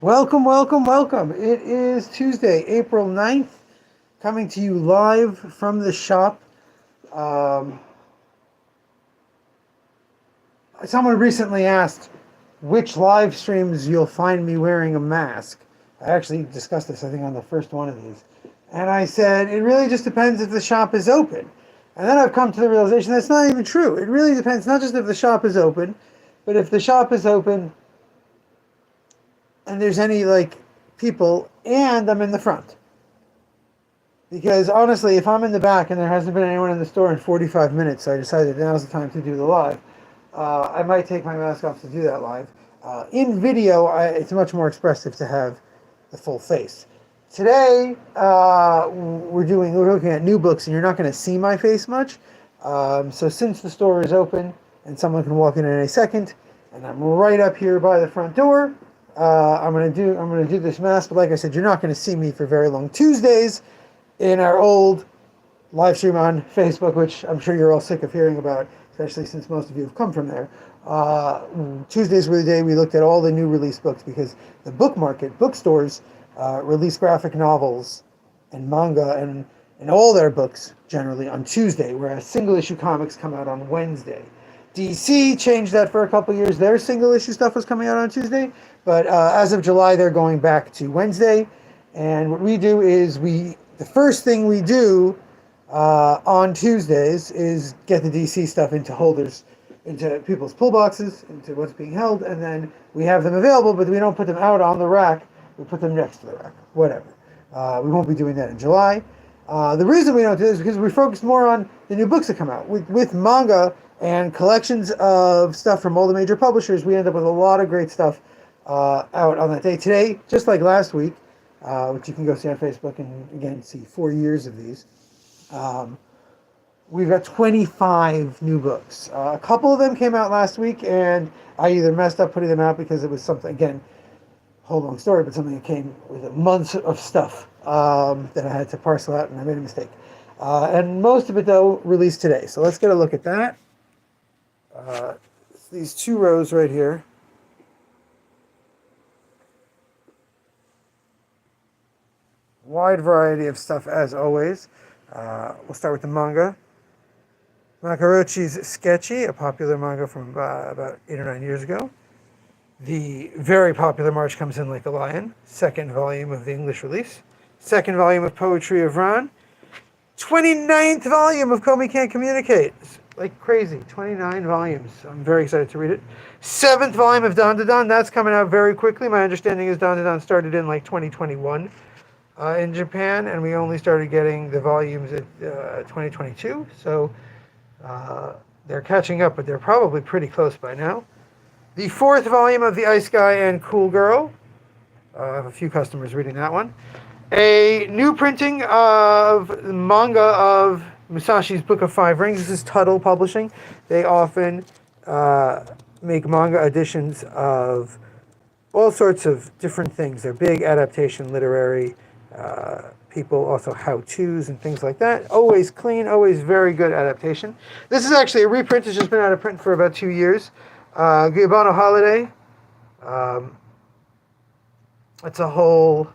Welcome, welcome, welcome. It is Tuesday, April 9th, coming to you live from the shop. Um, Someone recently asked which live streams you'll find me wearing a mask. I actually discussed this, I think, on the first one of these. And I said, it really just depends if the shop is open. And then I've come to the realization that's not even true. It really depends not just if the shop is open, but if the shop is open and there's any people and I'm in the front. Because honestly, if I'm in the back and there hasn't been anyone in the store in 45 minutes, so I decided now's the time to do the live. I might take my mask off to do that live. In video, it's much more expressive to have the full face. Today, we're looking at new books, and you're not going to see my face much. So since the store is open and someone can walk in at any second, and I'm right up here by the front door, I'm gonna do this mask. But like I said, you're not going to see me for very long. Tuesdays in our old live stream on Facebook, which I'm sure you're all sick of hearing about, especially since most of you have come from there. Tuesdays were the day we looked at all the new release books because the book market, bookstores, release graphic novels and manga and all their books generally on Tuesday, whereas single issue comics come out on Wednesday. DC changed that for a couple years. Their single issue stuff was coming out on Tuesday, but as of July, they're going back to Wednesday. And what we do is the first thing we do on Tuesdays is get the DC stuff into holders, into people's pull boxes, into what's being held, and then we have them available, but we don't put them out on the rack. We put them next to the rack, whatever. We won't be doing that in July. The reason we don't do this is because we focus more on the new books that come out. With manga and collections of stuff from all the major publishers, we end up with a lot of great stuff out on that day. Today, just like last week, which you can go see on Facebook and again see 4 years of these. We've got 25 new books. A couple of them came out last week, and I either messed up putting them out because it was something, again, whole long story, but something that came with a month of stuff that I had to parcel out, and I made a mistake. And most of it, though, released today. So let's get a look at that. These two rows right here. Wide variety of stuff, as always. We'll start with the manga. Makarochi's Sketchy, a popular manga from about 8 or 9 years ago. The very popular March Comes In Like a Lion, second volume of the English release. Second volume of Poetry of Ran. 29th volume of Komi Can't Communicate. It's like crazy, 29 volumes. I'm very excited to read it. 7th volume of Dan Dan, that's coming out very quickly. My understanding is Dan Dan started in like 2021 in Japan, and we only started getting the volumes in 2022. So they're catching up, but they're probably pretty close by now. The 4th volume of The Ice Guy and Cool Girl. I have a few customers reading that one. A new printing of manga of Musashi's Book of Five Rings. This is Tuttle Publishing. They often make manga editions of all sorts of different things. They're big adaptation, literary people, also how-tos and things like that. Always clean, always very good adaptation. This is actually a reprint. It's just been out of print for about 2 years. Guyabano Holiday. It's a whole,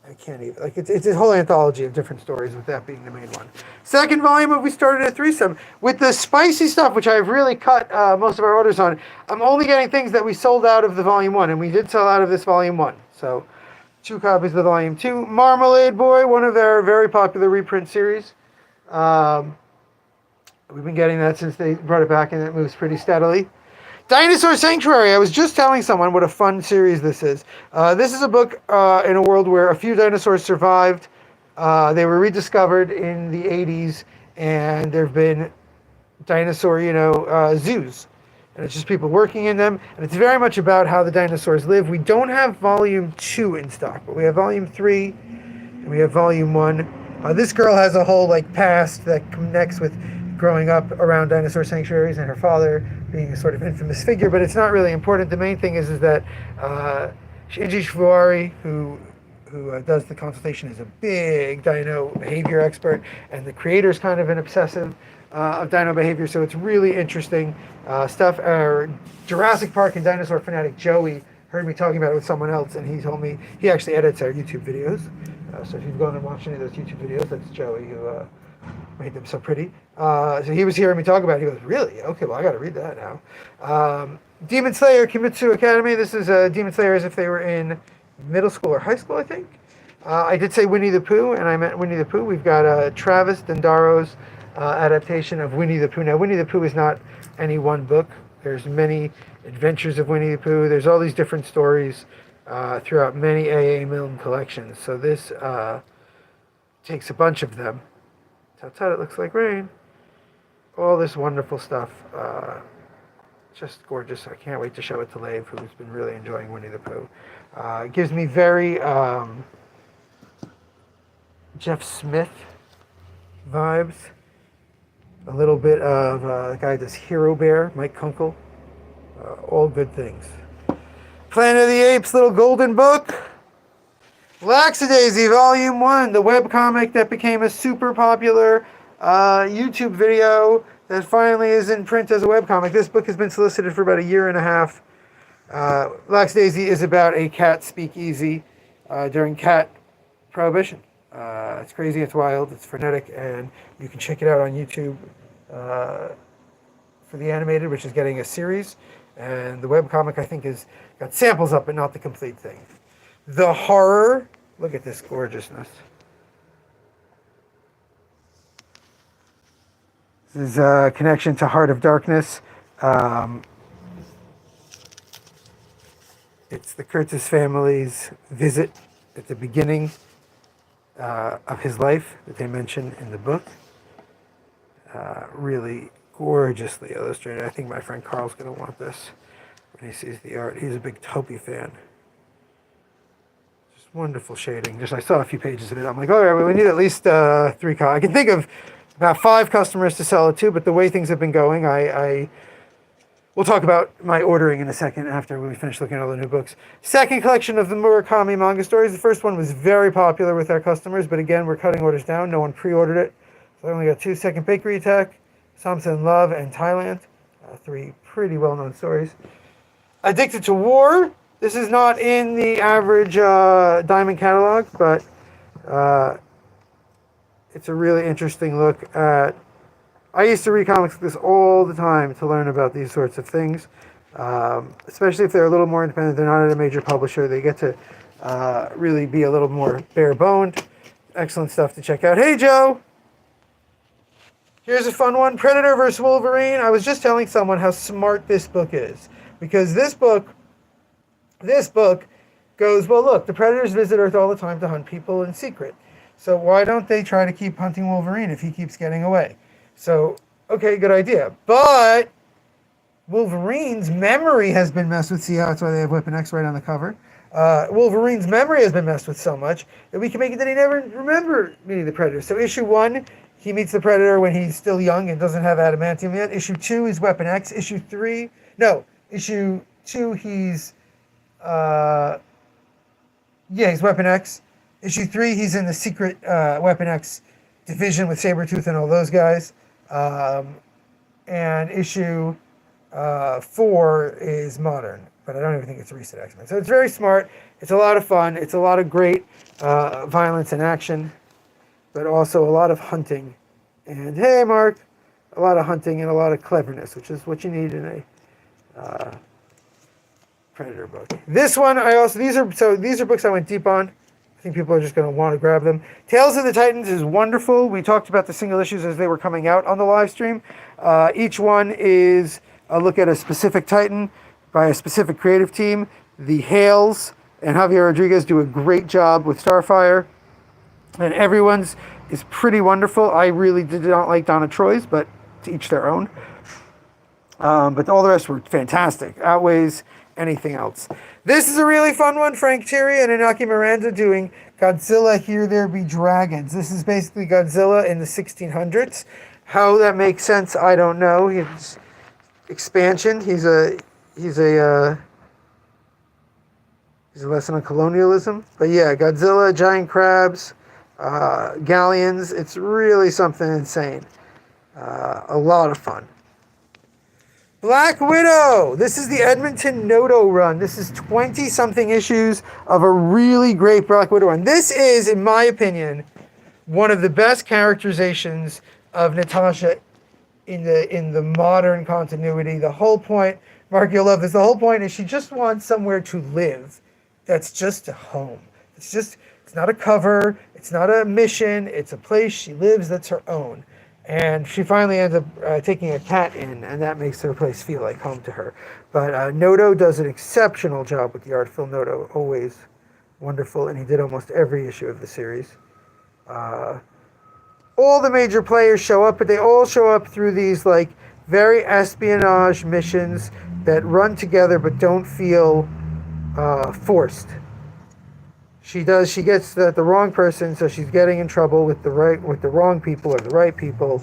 I can't even, it's a whole anthology of different stories, with that being the main one. Second volume of We Started a Threesome. With the spicy stuff, which I've really cut most of our orders on, I'm only getting things that we sold out of the volume 1, and we did sell out of this volume 1. So 2 copies of volume 2. Marmalade Boy, one of their very popular reprint series. We've been getting that since they brought it back, and it moves pretty steadily. Dinosaur Sanctuary. I was just telling someone what a fun series this is. This is a book in a world where a few dinosaurs survived. They were rediscovered in the 80s, and there have been dinosaur, zoos. And it's just people working in them. And it's very much about how the dinosaurs live. We don't have volume 2 in stock, but we have volume 3, and we have volume 1. This girl has a whole past that connects with growing up around dinosaur sanctuaries and her father being a sort of infamous figure, but it's not really important. The main thing is that Shinji Shifuari, who does the consultation, is a big dino behavior expert, and the creator is kind of an obsessive of dino behavior, so it's really interesting stuff. Jurassic Park and dinosaur fanatic Joey heard me talking about it with someone else, and he told me he actually edits our YouTube videos. So if you've gone and watched any of those YouTube videos, that's Joey who made them so pretty. So he was hearing me talk about it. He goes, really? Okay, well, I got to read that now. Demon Slayer Kimetsu Academy. This is Demon Slayer as if they were in middle school or high school, I think. I did say Winnie the Pooh, and I meant Winnie the Pooh. We've got Travis Dendaro's adaptation of Winnie the Pooh. Now, Winnie the Pooh is not any one book. There's many adventures of Winnie the Pooh. There's all these different stories throughout many A.A. Milne collections. So this takes a bunch of them. Outside it looks like rain. All this wonderful stuff. Just gorgeous. I can't wait to show it to Lave, who's been really enjoying Winnie the Pooh. It gives me very Jeff Smith vibes. A little bit of the guy that's Hero Bear, Mike Kunkel. All good things. Planet of the Apes, little golden book. Laxadaisy, Volume 1, the webcomic that became a super popular YouTube video that finally is in print as a webcomic. This book has been solicited for about a year and a half. Laxadaisy is about a cat speakeasy during cat prohibition. It's crazy, it's wild, it's frenetic, and you can check it out on YouTube for the animated, which is getting a series. And the webcomic, I think, has got samples up, but not the complete thing. The horror, look at this gorgeousness. This is a connection to Heart of Darkness. It's the Curtis family's visit at the beginning of his life that they mention in the book. Really gorgeously illustrated. I think my friend Carl's going to want this when he sees the art. He's a big Topi fan. Just wonderful shading. Just I saw a few pages of it. I'm like, all right, well, we need at least 3 I can think of about 5 customers to sell it to, but the way things have been going, we'll talk about my ordering in a second after we finish looking at all the new books. Second collection of the Murakami manga stories. The first one was very popular with our customers, but again, we're cutting orders down. No one pre-ordered it. So I only got 2. Second Bakery Attack, Samson Love, and Thailand. 3 pretty well-known stories. Addicted to War. This is not in the average Diamond catalog, but it's a really interesting look at... I used to read comics like this all the time to learn about these sorts of things, especially if they're a little more independent. They're not at a major publisher. They get to really be a little more bare-boned. Excellent stuff to check out. Hey, Joe! Here's a fun one. Predator vs. Wolverine. I was just telling someone how smart this book is. Because this book goes, well, look, the Predators visit Earth all the time to hunt people in secret. So why don't they try to keep hunting Wolverine if he keeps getting away? So, okay, good idea. But Wolverine's memory has been messed with. See how that's why they have Weapon X right on the cover. Wolverine's memory has been messed with so much that we can make it that he never remembered meeting the Predator. So issue 1, he meets the Predator when he's still young and doesn't have adamantium yet. Issue 2 is Weapon X. Issue 2, he's he's Weapon X. Issue 3, he's in the secret Weapon X division with Sabretooth and all those guys. And issue 4 is modern, but I don't even think it's recent X-Men. So it's very smart. It's a lot of fun. It's a lot of great violence and action, but also a lot of hunting. And hey, Mark, a lot of hunting and a lot of cleverness, which is what you need in a Predator book. This one, these are books I went deep on. I think people are just going to want to grab them. Tales of the Titans is wonderful. We talked about the single issues as they were coming out on the live stream. Each one is a look at a specific Titan by a specific creative team. The Hales and Javier Rodriguez do a great job with Starfire. And everyone's is pretty wonderful. I really did not like Donna Troy's, but to each their own. But all the rest were fantastic. Outweighs anything else. This is a really fun one. Frank Thierry and Inaki Miranda doing Godzilla Here There Be Dragons. This is basically Godzilla in the 1600s. How that makes sense, I don't know. His expansion. He's a lesson on colonialism. But yeah, Godzilla, giant crabs, galleons. It's really something insane. A lot of fun. Black Widow. This is the Edmonton Noto run. This is 20-something issues of a really great Black Widow run. This is, in my opinion, one of the best characterizations of Natasha in the modern continuity. The whole point, Mark, you'll love this. The whole point is she just wants somewhere to live. That's just a home. It's not a cover. It's not a mission. It's a place she lives that's her own. And she finally ends up taking a cat in, and that makes her place feel like home to her. But Noto does an exceptional job with the art. Phil Noto, always wonderful, and he did almost every issue of the series. All the major players show up, but they all show up through these like very espionage missions that run together but don't feel forced. She gets the wrong person, so she's getting in trouble with the wrong people or the right people.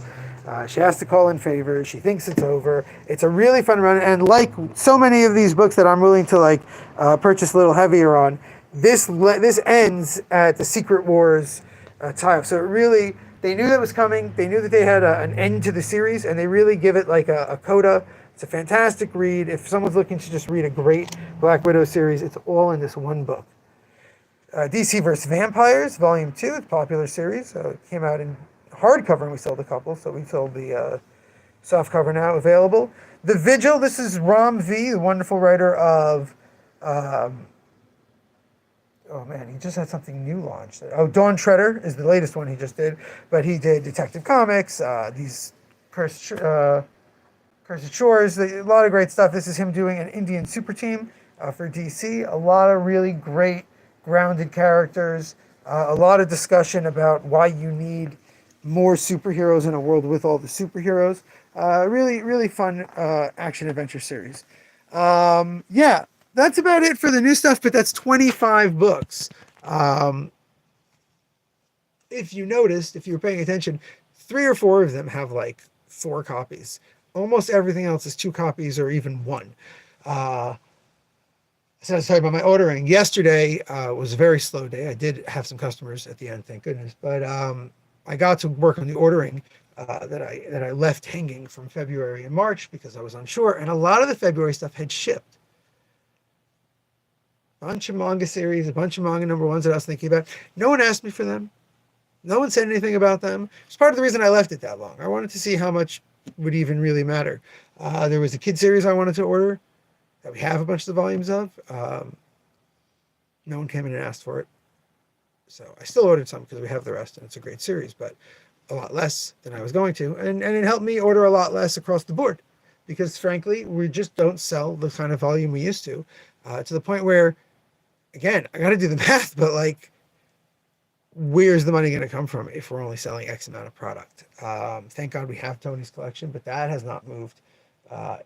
She has to call in favors. She thinks it's over. It's a really fun run, and like so many of these books that I'm willing to purchase a little heavier on, this ends at the Secret Wars tie-up. So it really, they knew that was coming. They knew that they had an end to the series, and they really give it like a coda. It's a fantastic read. If someone's looking to just read a great Black Widow series, it's all in this one book. DC vs. Vampires, Volume 2, it's a popular series. It came out in hardcover, and we sold a couple, so we sold the softcover now available. The Vigil, this is Ram V, the wonderful writer of... oh man, he just had something new launched. Oh, Dawn Treader is the latest one he just did, but he did Detective Comics, these Cursed Shores, a lot of great stuff. This is him doing an Indian super team for DC. A lot of really great grounded characters, a lot of discussion about why you need more superheroes in a world with all the superheroes. Really, really fun action-adventure series. Yeah, that's about it for the new stuff, but that's 25 books. If you noticed, if you were paying attention, 3 or 4 of them have like 4 copies. Almost everything else is 2 copies or even 1. So I was talking about my ordering. Yesterday was a very slow day. I did have some customers at the end, thank goodness. But I got to work on the ordering that I left hanging from February and March because I was unsure. And a lot of the February stuff had shipped. A bunch of manga series, a bunch of manga number ones that I was thinking about. No one asked me for them. No one said anything about them. It's part of the reason I left it that long. I wanted to see how much would even really matter. There was a kid series I wanted to order that we have a bunch of the volumes of. No one came in and asked for it. So I still ordered some because we have the rest, and it's a great series, but a lot less than I was going to. And it helped me order a lot less across the board because, frankly, we just don't sell the kind of volume we used to the point where, again, I got to do the math, but like, where's the money going to come from if we're only selling X amount of product? Thank God we have Tony's collection, but that has not moved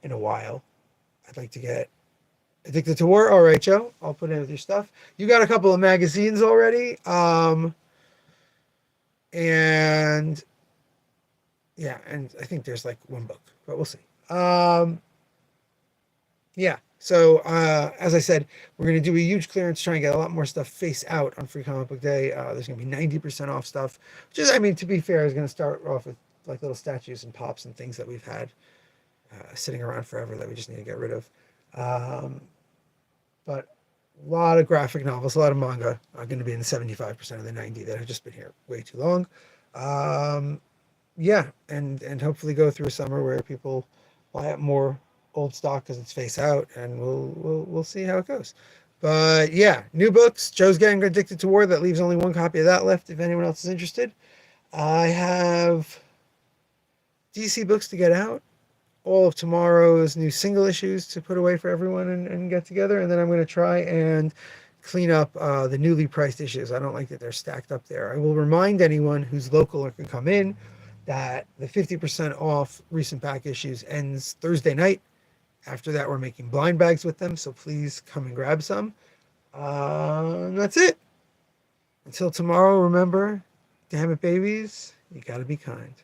in a while. I'd like to get Addicted to War. All right, Joe. I'll put in with your stuff. You got a couple of magazines already. And yeah, and I think there's like 1 book, but we'll see. Yeah. So as I said, we're going to do a huge clearance, try and get a lot more stuff face out on Free Comic Book Day. There's going to be 90% off stuff, which is, I mean, to be fair, I was going to start off with like little statues and pops and things that we've had sitting around forever that we just need to get rid of. But a lot of graphic novels, a lot of manga are going to be in the 75% of the 90 that have just been here way too long. Yeah, and hopefully go through a summer where people buy up more old stock because it's face out, and we'll see how it goes. But yeah, new books. Joe's getting Addicted to War. That leaves only 1 copy of that left if anyone else is interested. I have DC books to get out. All of tomorrow's new single issues to put away for everyone and get together. And then I'm going to try and clean up the newly priced issues. I don't like that they're stacked up there. I will remind anyone who's local or can come in that the 50% off recent back issues ends Thursday night. After that, we're making blind bags with them. So please come and grab some. That's it. Until tomorrow, remember, damn it, babies, you got to be kind.